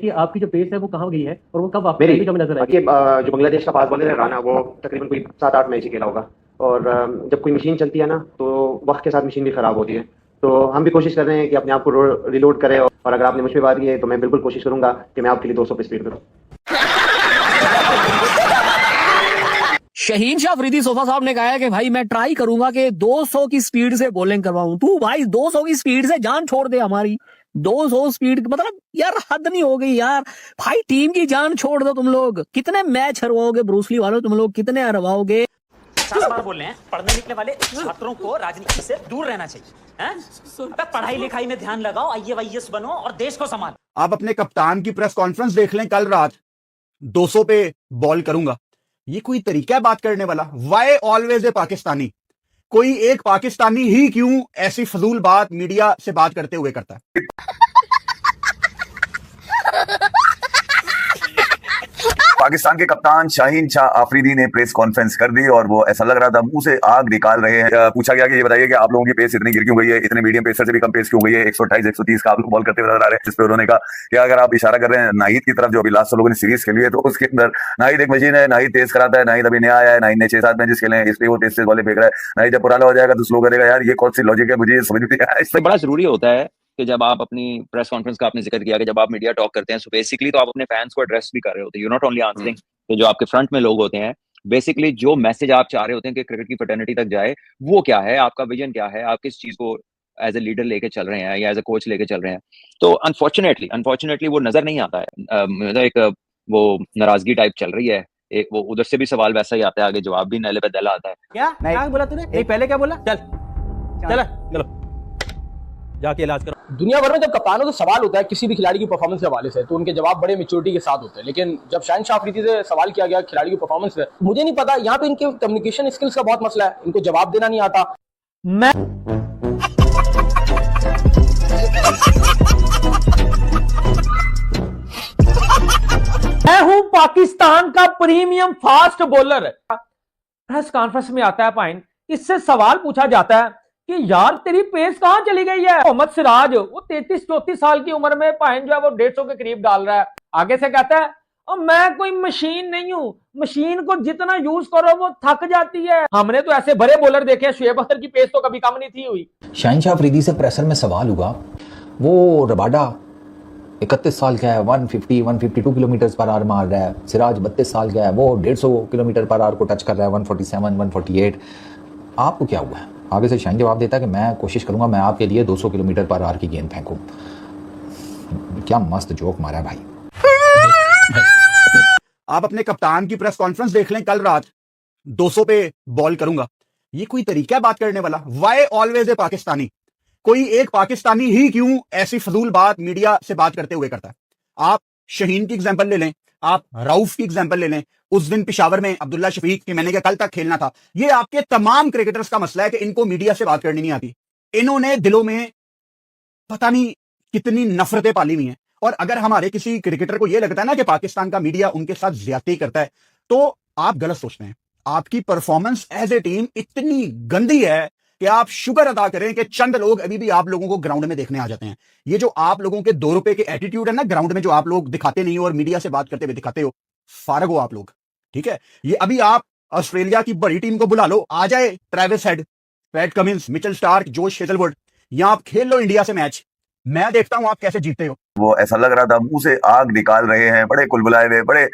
कि आपकी जो पेस है वो कहाँ गई है और वो कब आप मेरी टेलीविजन में नजर आएगी? कि जो बांग्लादेश का फास्ट बॉलर है राना, वो तकरीबन कोई 7-8 मैच ही खेला होगा। और जब कोई मशीन चलती है ना, तो वक्त के साथ मशीन भी खराब होती है। तो हम भी कोशिश कर रहे हैं कि अपने आप को रिलोड करें, और अगर आपने मुझ पे बात की है तो मैं बिल्कुल कोशिश करूंगा कि मैं आपके लिए 200 पे स्पीड करूँ। शहीन शाह अफरीदी सोफा साहब ने कहा है कि भाई मैं ट्राई करूंगा कि 200 की स्पीड से बॉलिंग करवाऊं। तू भाई 200 की स्पीड से जान छोड़ दे हमारी। 200 स्पीड मतलब यार हद नहीं हो गई यार। भाई टीम की जान छोड़ दो तुम लोग। कितने मैच हरवाओगे ब्रूसली वालों, तुम लोग कितने हरवाओगे? 50 बार बोल रहे हैं पढ़ने निकले वाले छात्रों को राजनीति से दूर रहना चाहिए हैं? अबे पढ़ाई लिखाई में ध्यान लगाओ, आईएएस बनो और देश को संभालो। आप अपने कप्तान की प्रेस कॉन्फ्रेंस देख लें कल रात, 200 पे बॉल करूंगा। ये कोई तरीका है बात करने वाला? Why always a Pakistani? कोई एक पाकिस्तानी ही क्यों ऐसी फजूल बात मीडिया से बात करते हुए करता है? पाकिस्तान के कप्तान शाहीन शाह आफरीदी ने प्रेस कॉन्फ्रेंस कर दी और वो ऐसा लग रहा था मुंह से आग निकाल रहे हैं। पूछा गया कि ये बताइए कि आप लोगों की पेस इतनी गिर क्यों गई है, इतने मीडियम पेसर से भी कम पेस क्यों गई है, 128 130 का आप लोग बॉल करते हुए नजर आ रहे हैं। जिस पे उन्होंने कहा कि अगर आप इशारा कर रहे हैं नाहिद की तरफ, जो अभी लास्ट लोगों ने सीरीज खेली है, तो उसके अंदर नाहिद एक मशीन है, नाहिद तेज कराता है, नाहिद अभी नया आया है, नाहिद ने 6-7 मैचेस खेले हैं, इसलिए वो तेज बॉलें फेंक रहा है। नाहिद जब पुराना हो जाएगा तो स्लो करेगा। यार ये कौन सी लॉजिक है, मुझे समझ नहीं आया। इससे बड़ा जरूरी होता है कि जब आप अपनी प्रेस कॉन्फ्रेंस का आपने जिक्र किया कि जब आप मीडिया टॉक करते हैं, सो बेसिकली तो आप अपने फैंस को एड्रेस भी कर रहे होते हैं। You not only answering. तो जो आपके फ्रंट में लोग होते हैं, बेसिकली जो मैसेज आप चाह रहे होते हैं कि क्रिकेट की फ्रेटर्निटी तक जाए, वो क्या है, आपका विजन क्या है, आप किस चीज को एज ए लीडर लेके चल रहे हैं या एज ए कोच लेके चल रहे हैं। तो अनफॉर्चुनेटली वो नजर नहीं आता है। मतलब एक वो नाराजगी टाइप चल रही है। एक वो उधर से भी सवाल वैसा ही आता है, आगे जवाब भी नले पे दला आता है। क्या बोला तूने? नहीं पहले क्या बोला? चलो जाके इलाज करो। दुनिया भर में जब कप्तानों से सवाल होता है किसी भी खिलाड़ी की परफॉर्मेंस के हवाले से, तो उनके जवाब बड़े मेच्योरिटी के साथ होते हैं। लेकिन जब शाहीन शाह अफरीदी से सवाल किया गया खिलाड़ी की परफॉर्मेंस से, मुझे नहीं पता, यहाँ पे इनके कम्युनिकेशन स्किल्स का बहुत मसला है, इनको जवाब देना नहीं आता। मैं हूं पाकिस्तान का premium fast bowler. Press conference में आता है पाइन, इससे सवाल पूछा जाता है कि यार तेरी पेस कहां चली गई है। मोहम्मद सिराज वो 33-34 साल की उम्र में पाइन जो है वो 150 के करीब डाल रहा है। आगे से कहता है और मैं कोई मशीन नहीं हूं, मशीन को जितना यूज करो वो थक जाती है। हमने तो ऐसे बड़े बॉलर देखे हैं, शुएब अख्तर की पेस तो कभी कम नहीं थी हुई। शाहीन शाह अफरीदी से प्रेसर में सवाल हुआ, वो रबाडा 31 साल का है, 152 किलोमीटर पर आवर मार रहा है। सिराज 32 साल का है, वो 150 किलोमीटर पर आवर को टच कर रहा है, 147 148। आपको क्या हुआ है? आगे से शाहीन जवाब देता है कि मैं कोशिश करूंगा मैं आपके लिए 200 किलोमीटर पर आवर की गेंद फेंकूं। क्या मस्त जोक मारा है भाई। आप अपने कप्तान की प्रेस कॉन्फ्रेंस देख लें कल रात, 200 पे बॉल करूंगा। ये कोई तरीका है बात करने वाला? Why always a Pakistani? कोई एक पाकिस्तानी ही क्यों ऐसी फजूल बात मीडिया से बात करते हुए करता है? आप शहीन की एग्जांपल ले लें, आप रऊफ की एग्जांपल ले लें। उस दिन पिशावर में अब्दुल्ला शफीक की मैंने कल तक खेलना था। ये आपके तमाम क्रिकेटर्स का मसला है कि इनको मीडिया से बात करनी नहीं आती। इन्होंने दिलों में पता नहीं कितनी नफरतें पाली हुई हैं। और अगर हमारे किसी क्रिकेटर को यह लगता है ना कि पाकिस्तान का मीडिया उनके साथ ज्यादती करता है, तो आप गलत सोचते हैं। आपकी परफॉर्मेंस एज ए टीम इतनी गंदी है कि आप शुक्र अदा करें कि चंद लोग अभी भी आप लोगों को ग्राउंड में देखने आ जाते हैं। ये जो आप लोगों के 2 रुपए के एटीट्यूड है ना ग्राउंड में, जो आप लोग दिखाते नहीं हो और मीडिया से बात करते हुए दिखाते हो, फारग हो आप लोग। ठीक है, ये अभी आप ऑस्ट्रेलिया की बड़ी टीम को बुला लो, आ जाए Travis head, PAT Cummins, Mitchell Starc, Josh Hazlewood, यहां आप खेल लो इंडिया से मैच, मैं देखता हूं आप कैसे जीतते हो। वो ऐसा लग रहा था मुंह से आग निकाल रहे हैं, बड़े कुलबुलाए हुए, बड़े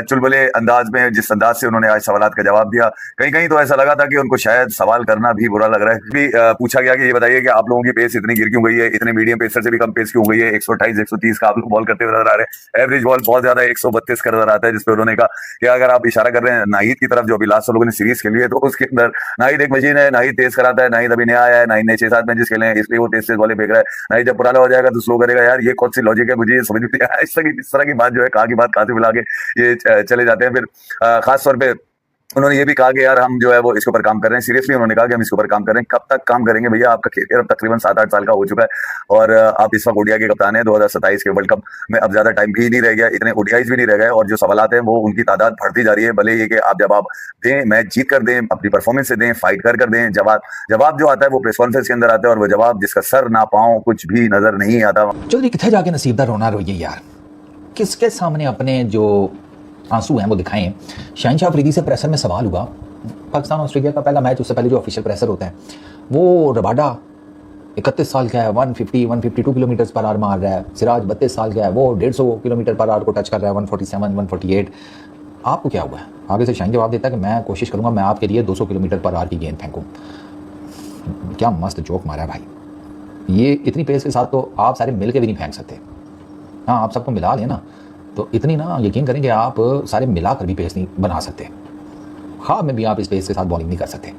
चुलबुले अंदाज में, जिस अंदाज से उन्होंने आज सवालात का जवाब दिया। कहीं कहीं तो ऐसा लगा था कि उनको शायद सवाल करना भी बुरा लग रहा है। भी पूछा गया कि ये बताइए कि आप लोगों की पेस इतनी गिर क्यों गई है, इतने मीडियम पेसर से भी कम पेस क्यों गई है, 128 130 का आप लोग बॉल करते हुए नजर आ रहे हैं, एवरेज बॉल बहुत ज्यादा 132 का नजर आता है। जिसपे उन्होंने कहा कि अगर आप इशारा कर रहे हैं नाहिद की तरफ, जो अभी लास्ट लोगों ने सीरीज खेली है, तो उसके अंदर नाहिद एक मशीन है, नाहिद तेज कराता है, नाहिद अभी नया आया है, नाहिद ने 6-7 मैचेस खेले हैं, इसलिए वो तेज बॉलें फेंक रहा है। नाहिद जब पुराना हो जाएगा तो स्लो करेगा। यार ये कौन सी लॉजिक है, मुझे समझ नहीं आया। इस तरह की बात जो है, कहा की बात कहां से मिला के ये चले जाते हैं। फिर खास तौर पे उन्होंने ये भी कहा कि यार हम जो है वो इसके ऊपर काम कर रहे हैं। सीरियसली उन्होंने कहा कि हम इसके ऊपर काम कर रहे हैं। कब तक काम करेंगे भैया? आपका कैरियर अब तकरीबन 7-8 साल का हो चुका है और आप इस वक्त ओडीआई के कप्तान हैं। 2027 के वर्ल्ड कप में अब ज्यादा टाइम भी नहीं रह गया, इतने ओडीआईज भी नहीं रह गए और जो सवालात हैं वो उनकी तादाद बढ़ती जा रही है। भले ये कि आप जवाब दें, मैच जीत कर दें, अपनी परफॉर्मेंस से दें, फाइट कर दें, जवाब जो आता है वो प्रेस कॉन्फ्रेंस के अंदर आता है और वो जवाब जिसका सर ना पाओ कुछ भी नजर नहीं आता। चौधरी किथे जाके नसीब दा रोना रोइए यार। किसके सामने अपने जो आंसू हैं वो दिखाएं। शहनशाह अफरीदी से प्रेशर में सवाल हुआ, पाकिस्तान ऑस्ट्रेलिया का पहला मैच, उससे पहले जो ऑफिशियल प्रेशर होता है वो रबाडा 31 साल का है, 152 किलोमीटर पर आवर मार रहा है। सिराज 32 साल का है, वो 150 किलोमीटर पर आवर को टच कर रहा है, 147 148। आपको क्या हुआ है? आगे से शाहीन जवाब देता है कि मैं कोशिश करूंगा मैं आपके लिए 200 किलोमीटर पर आवर की गेंद फेंकूं। क्या मस्त जोक मारा है भाई। ये इतनी पेस के साथ तो आप सारे मिल के भी नहीं फेंक सकते। हाँ, आप सबको मिला लें ना तो इतनी ना यकीन करें कि आप सारे मिला कर भी पेस नहीं बना सकते। ख्वाब में भी आप इस पेस के साथ बॉलिंग नहीं कर सकते।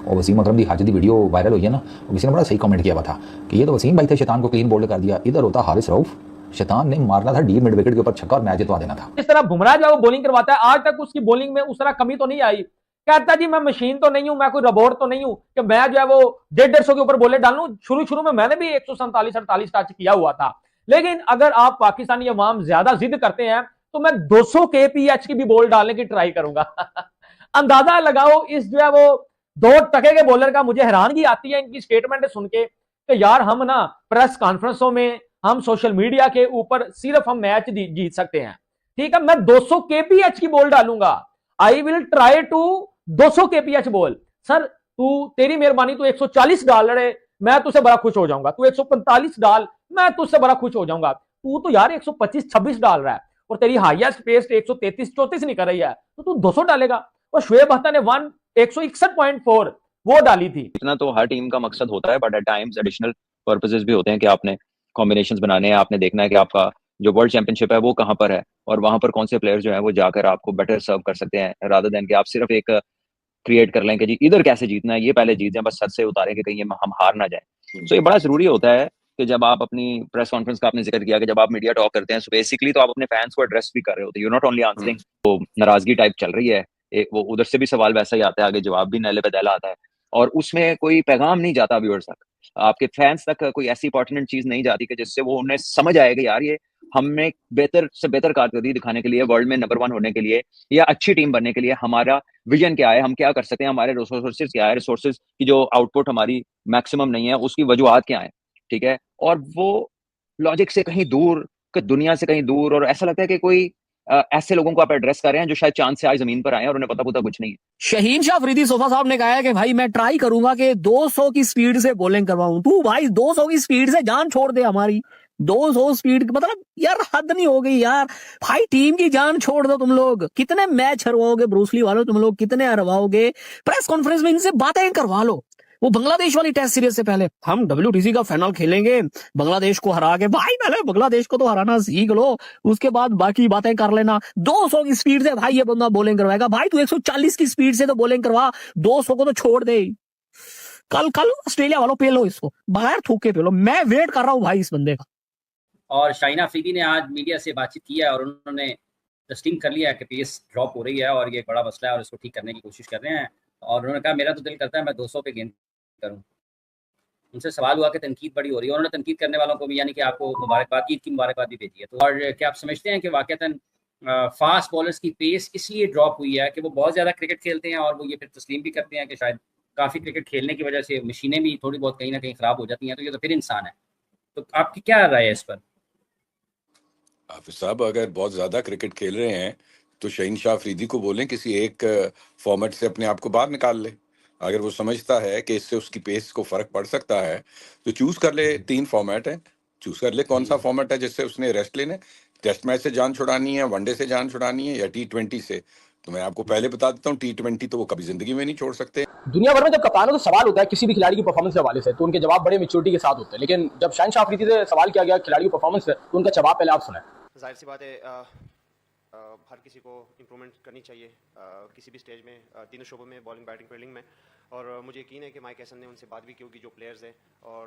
और वसीम अकरम की हाजिदी वीडियो वायरल हुई है ना, किसी ने बड़ा सही कमेंट किया हुआ था कि ये तो वसीम भाई थे, शैतान को क्लीन बोल्ड कर दिया। इधर होता हारिस रऊफ, शैतान ने मारना था डीप मिड विकेट के ऊपर छक्का और मैच जितवा देना था। इस तरह बुमराह जो है वो बॉलिंग करवाता है, आज तक उसकी बॉलिंग में उस तरह कमी तो नहीं आई। कहता जी मैं मशीन तो नहीं हूं, मैं कोई रोबोट तो नहीं हूं कि मैं जो है वो 150 के ऊपर बॉलें डालूं। शुरू में मैंने भी 147-48 टच किया हुआ था। लेकिन अगर आप पाकिस्तानी अवाम ज्यादा जिद करते हैं तो मैं 200 kph की भी बॉल डालने की ट्राई करूंगा। अंदाजा लगाओ इस जो है वो 2 टके के बॉलर का। मुझे हैरानगी आती है इनकी स्टेटमेंट सुन के कि यार हम ना प्रेस कॉन्फ्रेंसों में, हम सोशल मीडिया के ऊपर सिर्फ हम मैच जीत सकते हैं। ठीक है, मैं 200 kph की बॉल डालूंगा। I will try to 200 kph ball. Sir तेरी मेहरबानी, तू 140 डाल रहे, मैं तुझसे बड़ा खुश हो जाऊंगा। तू 145 डाल, मैं तुझसे बड़ा खुश हो जाऊंगा। तू तो यार 125-26 डाल रहा है और तेरी हाईएस्ट पेस 133-34 नहीं कर रही है, तो तू 200 डालेगा। और शुएब अख्तर ने 161.4 वो डाली थी। इतना तो हर टीम का मकसद होता है, but at times additional purposes भी होते हैं कि आपने कॉम्बिनेशंस बनाने हैं, आपने देखना है कि आपका जो वर्ल्ड चैंपियनशिप है वो कहाँ पर है और वहां पर कौन से प्लेयर्स जो है वो जाकर आपको बेटर सर्व कर सकते हैं, रादर देन कि आप सिर्फ एक क्रिएट कर लें कि जी इधर कैसे जीतना है, ये पहले जीत जाए, बस सर से उतारे कि कहीं हम हार ना जाए। तो ये बड़ा जरूरी होता है कि जब आप अपनी प्रेस कॉन्फ्रेंस का आपने जिक्र किया कि जब आप मीडिया टॉक करते हैं, सो बेसिकली तो आप अपने फैंस को एड्रेस भी कर रहे होते हैं। यू नॉट ओनली आंसरिंग, तो नाराजगी टाइप चल रही है, एक वो उधर से भी सवाल वैसा ही आता है, आगे जवाब भी नैले पे दैला आता है और उसमें कोई पैगाम नहीं जाता व्यूअर्स तक, आपके फैंस तक कोई ऐसी पर्टिनेंट चीज नहीं जाती कि जिससे वो उन्हें समझ आएगा यार ये हमने बेहतर से बेहतर कारकर्दगी दिखाने के लिए, वर्ल्ड में नंबर 1 होने के लिए या अच्छी टीम बनने के लिए हमारा विजन क्या है, हम क्या कर सकते हैं, हमारे रिसोर्सेज क्या है, रिसोर्सेज की जो आउटपुट हमारी मैक्सिमम नहीं है उसकी वजूहत क्या है। ठीक है, और वो लॉजिक से कहीं दूर, दुनिया से कहीं दूर, और ऐसा लगता है कि कोई ऐसे लोगों को आप एड्रेस कर रहे हैं जो शायद चांद से आज जमीन पर आए और उन्हें पता कुछ नहीं है। शहीन शाह अफरीदी सोफा साहब ने कहा है कि भाई मैं ट्राई करूंगा कि 200 की स्पीड से बॉलिंग करवाऊं। तू भाई 200 की स्पीड से जान छोड़ दे हमारी। 200 स्पीड, मतलब यार हद नहीं हो गई यार। भाई टीम की जान छोड़ दो तुम लोग। कितने मैच हरवाओगे ब्रूसली वालों तुम लोग, कितने हरवाओगे? प्रेस कॉन्फ्रेंस में इनसे बातें करवा लो। वो बांग्लादेश वाली टेस्ट सीरीज से पहले हम WTC का फाइनल खेलेंगे, बांग्लादेश को हरा के। भाई पहले बांग्लादेश को तो हराना सीख लो, उसके बाद बाकी बातें कर लेना। 200 की स्पीड से भाई ये बंदा बॉलिंग करवाएगा। भाई तू 140 की स्पीड से तो बॉलिंग करवा, 200 को तो छोड़ दे। कल ऑस्ट्रेलिया वालों पे लो इसको, बगैर थूके पे लो। मैं वेट कर रहा हूँ भाई इस बंदे का। और शाहीन अफरीदी ने आज मीडिया से बातचीत की है और उन्होंने तस्लीम कर लिया है कि पेस ड्रॉप हो रही है और ये एक बड़ा मसला है और इसको ठीक करने की कोशिश कर रहे हैं। और उन्होंने कहा मेरा तो दिल करता है मैं 200 पे गेंद करूं। उनसे सवाल हुआ कि तनकीद बड़ी हो रही है, उन्होंने तनकीद करने वालों को भी यानी कि आपको मुबारकबाद, ईद की मुबारकबाद भी भेजी है। तो और क्या आप समझते हैं कि वाकईतन फास्ट बॉलर्स की पेस इसलिए ड्रॉप हुई है कि वो बहुत ज़्यादा क्रिकेट खेलते हैं और वो ये फिर तस्लीम भी करते हैं कि शायद काफ़ी क्रिकेट खेलने की वजह से मशीनें भी थोड़ी बहुत कहीं ना कहीं ख़राब हो जाती हैं, तो ये तो फिर इंसान है। तो आपकी क्या राय है इस पर? हाफिज साहब अगर बहुत ज़्यादा क्रिकेट खेल रहे हैं तो शहीन शाह अफरीदी को बोलें किसी एक फॉर्मेट से अपने आप को बाहर निकाल ले। अगर वो समझता है कि इससे उसकी पेस को फर्क पड़ सकता है तो चूज कर ले। 3 फॉर्मेट है, चूज कर ले कौन सा फॉर्मेट है जिससे उसने रेस्ट लेने, टेस्ट मैच से जान छुड़ानी है, वनडे से जान छुड़ानी है या T20 से। तो मैं आपको पहले बता देता हूँ T20 तो वो कभी जिंदगी में नहीं छोड़ सकते। दुनिया भर में जब कप्तानों से सवाल होता है किसी भी खिलाड़ी की परफॉर्मेंस के हवाले से तो उनके जवाब बड़े मैच्योरिटी के साथ होते हैं, लेकिन जब शहन शाह अफरीदी से सवाल किया गया खिलाड़ी की परफॉर्मेंस से तो उनका जवाब पहले आप सुने। जाहिर सी बात है हर किसी को इम्प्रूवमेंट करनी चाहिए किसी भी स्टेज में, तीनों शोबों में, बॉलिंग, बैटिंग, फील्डिंग में। और मुझे यकीन है कि माइक हैसन ने उनसे बात भी की होगी जो प्लेयर्स हैं। और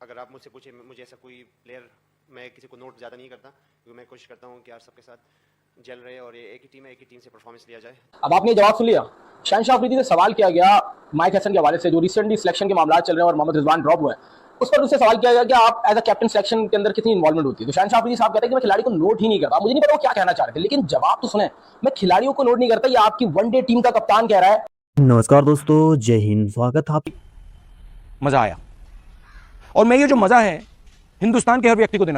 अगर आप मुझसे पूछे, मुझे ऐसा कोई प्लेयर, मैं किसी को नोट ज़्यादा नहीं करता क्योंकि मैं कोशिश करता हूँ कि यार सबके साथ जल रहे और ये एक ही टीम है, एक ही टीम से परफॉर्मेंस लिया जाए। अब आपने जवाब सुन लिया। शहन शाह अफरीदी से सवाल किया गया माइक हैसन के हवाले से जो रिसेंटली सिलेक्शन के मामला चल रहे हैं और मोहम्मद रिजवान ड्रॉप हुए हैं, उस पर उससे सवाल किया गया कि आप एज अ कैप्टन सिलेक्शन के अंदर कितनी इन्वॉल्वमेंट होती है। तो शहन शाह अफरीदी साहब कहते हैं कि मैं खिलाड़ी को नोट ही नहीं करता। मुझे नहीं पता वो क्या कहना चाह रहे थे, लेकिन जवाब तो सुने। मैं खिलाड़ियों को नोट नहीं करता, ये आपकी वनडे टीम का कप्तान कह रहा है। नमस्कार दोस्तों, जय हिंद, स्वागत। आप मजा आया और मैं ये जो मजा है हिंदुस्तान के हर व्यक्ति को देना